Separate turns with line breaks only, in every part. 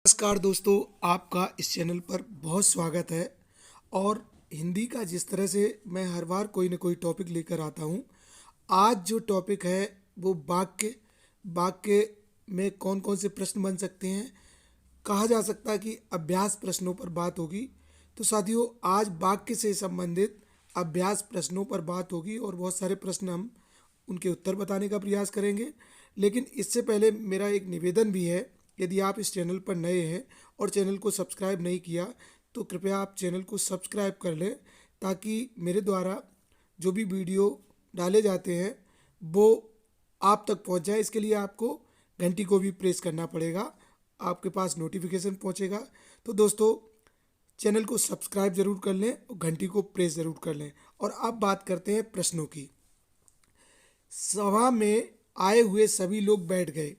नमस्कार दोस्तों, आपका इस चैनल पर बहुत स्वागत है। और हिंदी का जिस तरह से मैं हर बार कोई ना कोई टॉपिक लेकर आता हूँ, आज जो टॉपिक है वो वाक्य वाक्य में कौन कौन से प्रश्न बन सकते हैं, कहा जा सकता है कि अभ्यास प्रश्नों पर बात होगी। तो साथियों, आज वाक्य से संबंधित अभ्यास प्रश्नों पर बात होगी और बहुत सारे प्रश्न हम उनके उत्तर बताने का प्रयास करेंगे। लेकिन इससे पहले मेरा एक निवेदन भी है, यदि आप इस चैनल पर नए हैं और चैनल को सब्सक्राइब नहीं किया तो कृपया आप चैनल को सब्सक्राइब कर लें, ताकि मेरे द्वारा जो भी वीडियो डाले जाते हैं वो आप तक पहुंच जाए। इसके लिए आपको घंटी को भी प्रेस करना पड़ेगा, आपके पास नोटिफिकेशन पहुंचेगा। तो दोस्तों, चैनल को सब्सक्राइब ज़रूर कर लें और घंटी को प्रेस ज़रूर कर लें। और अब बात करते हैं प्रश्नों की। सभा में आए हुए सभी लोग बैठ गए।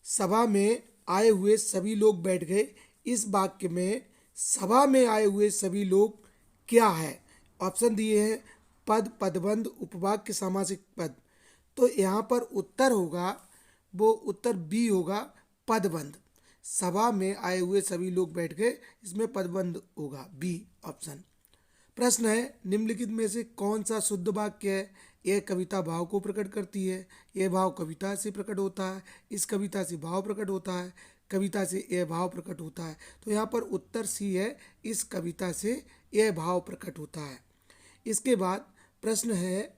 सभा में आए हुए सभी लोग बैठ गए। इस वाक्य में सभा में आए हुए सभी लोग क्या है? ऑप्शन दिए हैं पद, पदबंध, उपवाक्य, सामासिक पद। तो यहाँ पर उत्तर होगा, वो उत्तर बी होगा, पदबंध। सभा में आए हुए सभी लोग बैठ गए, इसमें पदबंध होगा, बी ऑप्शन। प्रश्न है, निम्नलिखित में से कौन सा शुद्ध वाक्य है? यह कविता भाव को प्रकट करती है, यह भाव कविता से प्रकट होता है, इस कविता से भाव प्रकट होता है, कविता से यह भाव प्रकट होता है। तो यहाँ पर उत्तर सी है, इस कविता से यह भाव प्रकट होता है। इसके बाद प्रश्न है,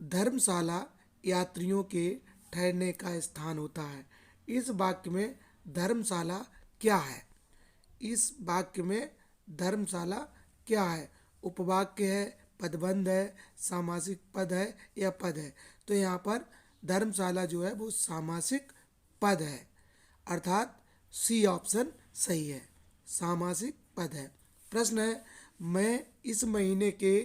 धर्मशाला यात्रियों के ठहरने का स्थान होता है। इस वाक्य में धर्मशाला क्या है? इस वाक्य में धर्मशाला क्या है? उपवाक्य है, पदबंध है, सामासिक पद है या पद है? तो यहाँ पर धर्मशाला जो है वो सामासिक पद है, अर्थात सी ऑप्शन सही है, सामासिक पद है। प्रश्न है, मैं इस महीने के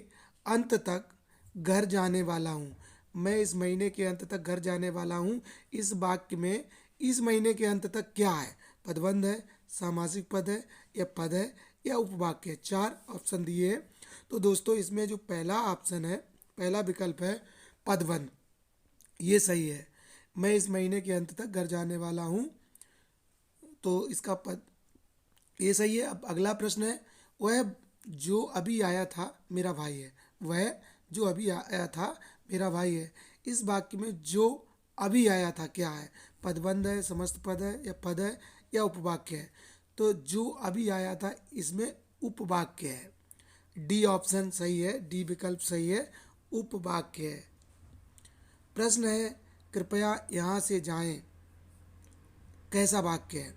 अंत तक घर जाने वाला हूँ। मैं इस महीने के अंत तक घर जाने वाला हूँ। इस वाक्य में इस महीने के अंत तक क्या है? पदबंध है, सामासिक पद है या पद है या उपवाक्य है? 4 ऑप्शन दिए हैं। तो दोस्तों, इसमें जो पहला ऑप्शन है, पहला विकल्प है पदबंध, ये सही है। मैं इस महीने के अंत तक घर जाने वाला हूँ, तो इसका पद ये सही है। अब अगला प्रश्न है, वह जो अभी आया था मेरा भाई है। वह जो अभी आया था मेरा भाई है। इस वाक्य में जो अभी आया था क्या है? पदबंध है, समस्त पद है या पद है या उपवाक्य है? तो जो अभी आया था इसमें उपवाक्य है, डी ऑप्शन सही है, डी विकल्प सही है, उपवाक्य है। प्रश्न है, कृपया यहाँ से जाएं, कैसा वाक्य है?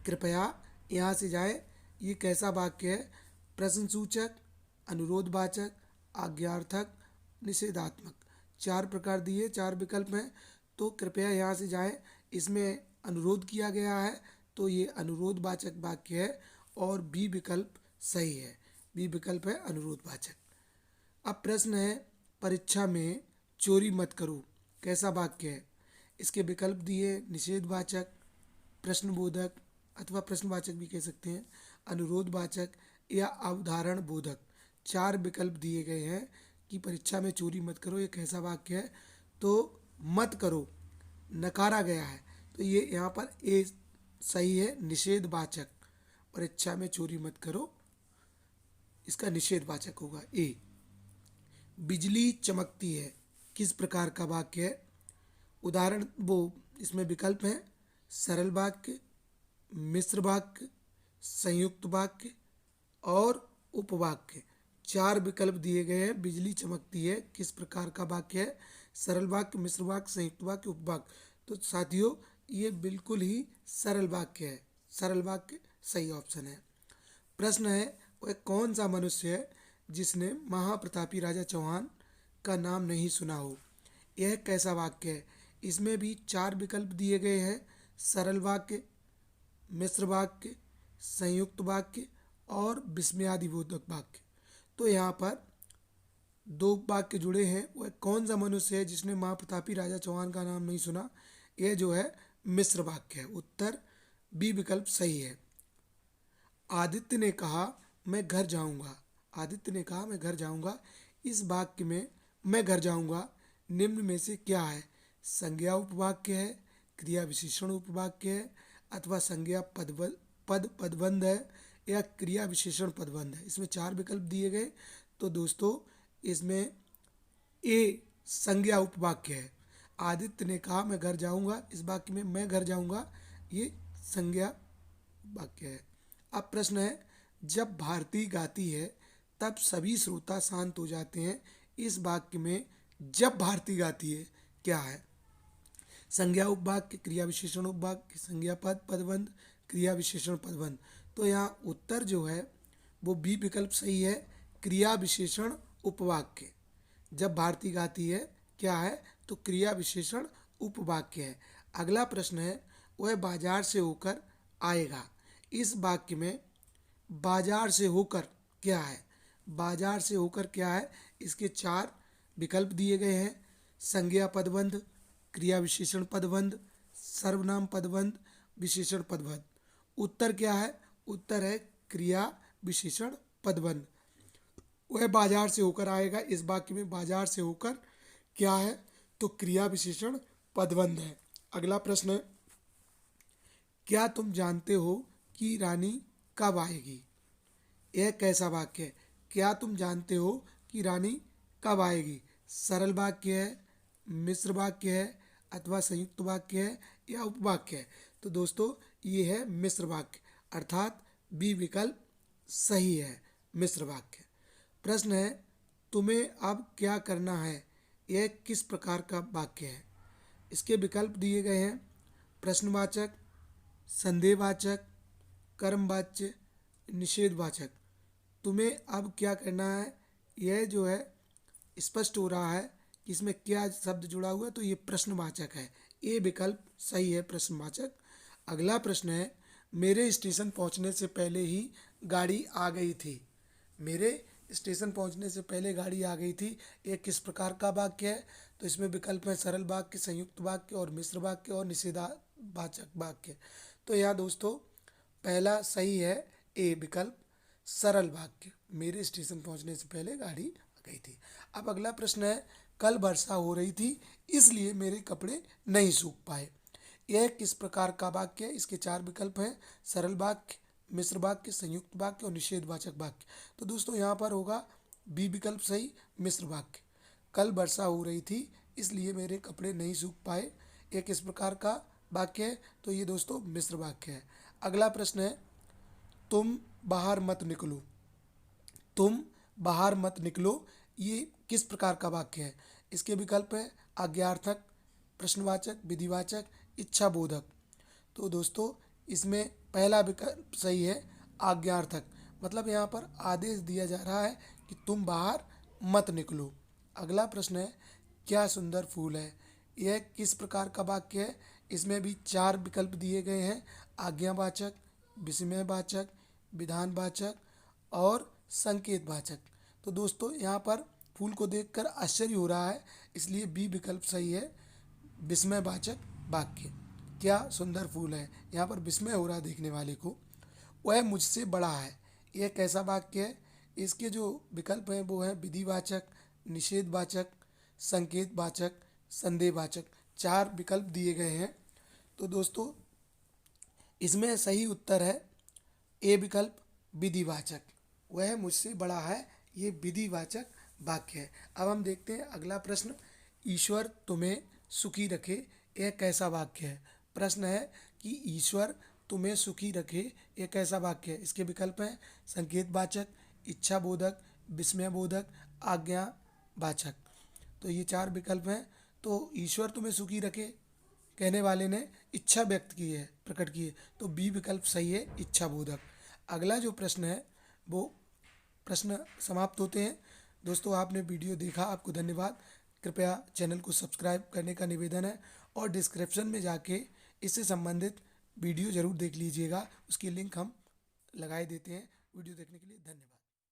कृपया यहाँ से जाएं, ये कैसा वाक्य है? प्रश्नसूचक, अनुरोधवाचक, आज्ञार्थक, निषेधात्मक। 4 प्रकार दिए, 4 विकल्प हैं। तो कृपया यहाँ से जाएं, इसमें अनुरोध किया गया है, तो ये अनुरोधवाचक वाक्य है और बी विकल्प सही है, बी विकल्प है अनुरोधवाचक। अब प्रश्न है, परीक्षा में चोरी मत करो, कैसा वाक्य है? इसके विकल्प दिए, निषेधवाचक, प्रश्नबोधक अथवा प्रश्नवाचक भी कह सकते हैं, अनुरोधवाचक या अवधारण बोधक। 4 विकल्प दिए गए हैं कि परीक्षा में चोरी मत करो, ये कैसा वाक्य है? तो मत करो नकारा गया है, तो ये यहाँ पर ए सही है, निषेधवाचक। परीक्षा में चोरी मत करो, इसका निषेधवाचक होगा ए। बिजली चमकती है, किस प्रकार का वाक्य है? उदाहरण वो इसमें विकल्प हैं, सरल वाक्य, मिश्र वाक्य, संयुक्त वाक्य और उपवाक्य। 4 विकल्प दिए गए हैं। बिजली चमकती है किस प्रकार का वाक्य है? सरल वाक्य, मिश्र वाक्य, संयुक्त वाक्य, उपवाक्य। तो साथियों, ये बिल्कुल ही सरल वाक्य है, सरल वाक्य सही ऑप्शन है। प्रश्न है, वह कौन सा मनुष्य है जिसने महाप्रतापी राजा चौहान का नाम नहीं सुना हो? यह कैसा वाक्य है? इसमें भी 4 विकल्प दिए गए हैं, सरल वाक्य, मिश्र वाक्य, संयुक्त वाक्य और विस्मयादिबोधक वाक्य। तो यहाँ पर 2 वाक्य जुड़े हैं, वह कौन सा मनुष्य है जिसने महाप्रतापी राजा चौहान का नाम नहीं सुना? यह जो है मिश्र वाक्य है, उत्तर बी विकल्प सही है। आदित्य ने कहा मैं घर जाऊंगा। आदित्य ने कहा मैं घर जाऊंगा। इस वाक्य में मैं घर जाऊंगा निम्न में से क्या है? संज्ञा उपवाक्य है, क्रिया विशेषण उपवाक्य है, अथवा संज्ञा पद पदबंध है या क्रिया विशेषण पदबंध है। इसमें चार विकल्प दिए गए। तो दोस्तों इसमें ए संज्ञा उपवाक्य है। आदित्य ने कहा मैं घर जाऊंगा, इस वाक्य में मैं घर जाऊंगा ये संज्ञा वाक्य है। अब प्रश्न है, जब भारती गाती है तब सभी श्रोता शांत हो जाते हैं, इस वाक्य में जब भारती गाती है क्या है? संज्ञा उपवाक्य, क्रिया विशेषण उपवाक्य, संज्ञा पद पदबंध, क्रिया विशेषण पदबंध। तो यहाँ उत्तर जो है वो बी विकल्प सही है, क्रिया विशेषण उपवाक्य। जब भारती गाती है क्या है? तो क्रिया विशेषण उपवाक्य है। अगला प्रश्न है, वह बाजार से होकर आएगा। इस वाक्य में बाजार से होकर क्या है? बाजार से होकर क्या है? इसके चार विकल्प दिए गए हैं। संज्ञा पदबंध, क्रिया विशेषण पदबंध, सर्वनाम पदबंध, विशेषण पदबंध। उत्तर क्या है? उत्तर है क्रिया विशेषण पदबंध। वह बाजार से होकर आएगा, इस वाक्य में बाजार से होकर क्या है? तो क्रिया विशेषण पदबंध है। अगला प्रश्न है, क्या तुम जानते हो कि रानी कब आएगी? यह कैसा वाक्य है? क्या तुम जानते हो कि रानी कब आएगी? सरल वाक्य है, मिश्र वाक्य है, अथवा संयुक्त वाक्य है या उपवाक्य है? तो दोस्तों ये है मिश्र वाक्य, अर्थात बी विकल्प सही है, मिश्र वाक्य। प्रश्न है, तुम्हें अब क्या करना है? यह किस प्रकार का वाक्य है? इसके विकल्प दिए गए हैं। प्रश्नवाचक, संदेहवाचक, कर्मवाच्य, निषेधवाचक। तुम्हें अब क्या करना है, यह जो है स्पष्ट हो रहा है कि इसमें क्या शब्द जुड़ा हुआ है, तो ये प्रश्नवाचक है। ए विकल्प सही है, प्रश्नवाचक। अगला प्रश्न है, मेरे स्टेशन पहुंचने से पहले ही गाड़ी आ गई थी। मेरे स्टेशन पहुंचने से पहले गाड़ी आ गई थी, ये किस प्रकार का वाक्य है? तो इसमें विकल्प है सरल वाक्य, संयुक्त वाक्य और मिश्र वाक्य और निषेधावाचक वाक्य। तो यहाँ दोस्तों पहला सही है, ए विकल्प सरल वाक्य, मेरे स्टेशन पहुंचने से पहले गाड़ी आ गई थी। अब अगला प्रश्न है, कल वर्षा हो रही थी इसलिए मेरे कपड़े नहीं सूख पाए। यह किस प्रकार का वाक्य है? इसके चार विकल्प हैं, सरल वाक्य, मिश्र वाक्य, संयुक्त वाक्य और निषेधवाचक वाक्य। तो दोस्तों यहाँ पर होगा बी विकल्प सही, मिश्र वाक्य। कल वर्षा हो रही थी इसलिए मेरे कपड़े नहीं सूख पाए, यह किस प्रकार का वाक्य है? तो ये दोस्तों मिश्र वाक्य है। अगला प्रश्न है, तुम बाहर मत निकलो। तुम बाहर मत निकलो, ये किस प्रकार का वाक्य है? इसके विकल्प है आज्ञार्थक, प्रश्नवाचक, विधिवाचक, इच्छाबोधक। तो दोस्तों इसमें पहला विकल्प सही है, आज्ञार्थक। मतलब यहाँ पर आदेश दिया जा रहा है कि तुम बाहर मत निकलो। अगला प्रश्न है, क्या सुंदर फूल है। यह किस प्रकार का वाक्य है? इसमें भी चार विकल्प दिए गए हैं, आज्ञावाचक, विस्मयवाचक, विधानवाचक और संकेतवाचक। तो दोस्तों यहाँ पर फूल को देखकर आश्चर्य हो रहा है, इसलिए बी विकल्प सही है, विस्मयवाचक वाक्य। क्या सुंदर फूल है, यहाँ पर विस्मय हो रहा है देखने वाले को। वह मुझसे बड़ा है, यह कैसा वाक्य है? इसके जो विकल्प हैं वो हैं विधिवाचक, निषेधवाचक, संकेतवाचक, संदेहवाचक। चार विकल्प दिए गए हैं। तो दोस्तों इसमें सही उत्तर है ए विकल्प, विधिवाचक। वह मुझसे बड़ा है, ये विधिवाचक वाक्य है। अब हम देखते हैं अगला प्रश्न, ईश्वर तुम्हें सुखी रखे, यह कैसा वाक्य है? प्रश्न है कि ईश्वर तुम्हें सुखी रखे, यह कैसा वाक्य है? इसके विकल्प हैं संकेतवाचक, इच्छाबोधक, विस्मयबोधक, आज्ञावाचक। तो ये चार विकल्प हैं। तो ईश्वर तुम्हें सुखी रखे कहने वाले ने इच्छा व्यक्त की है, प्रकट की है, तो बी विकल्प सही है, इच्छाबोधक। अगला जो प्रश्न है वो प्रश्न समाप्त होते हैं। दोस्तों आपने वीडियो देखा, आपको धन्यवाद। कृपया चैनल को सब्सक्राइब करने का निवेदन है और डिस्क्रिप्शन में जाके इससे संबंधित वीडियो ज़रूर देख लीजिएगा, उसकी लिंक हम लगाए देते हैं। वीडियो देखने के लिए धन्यवाद।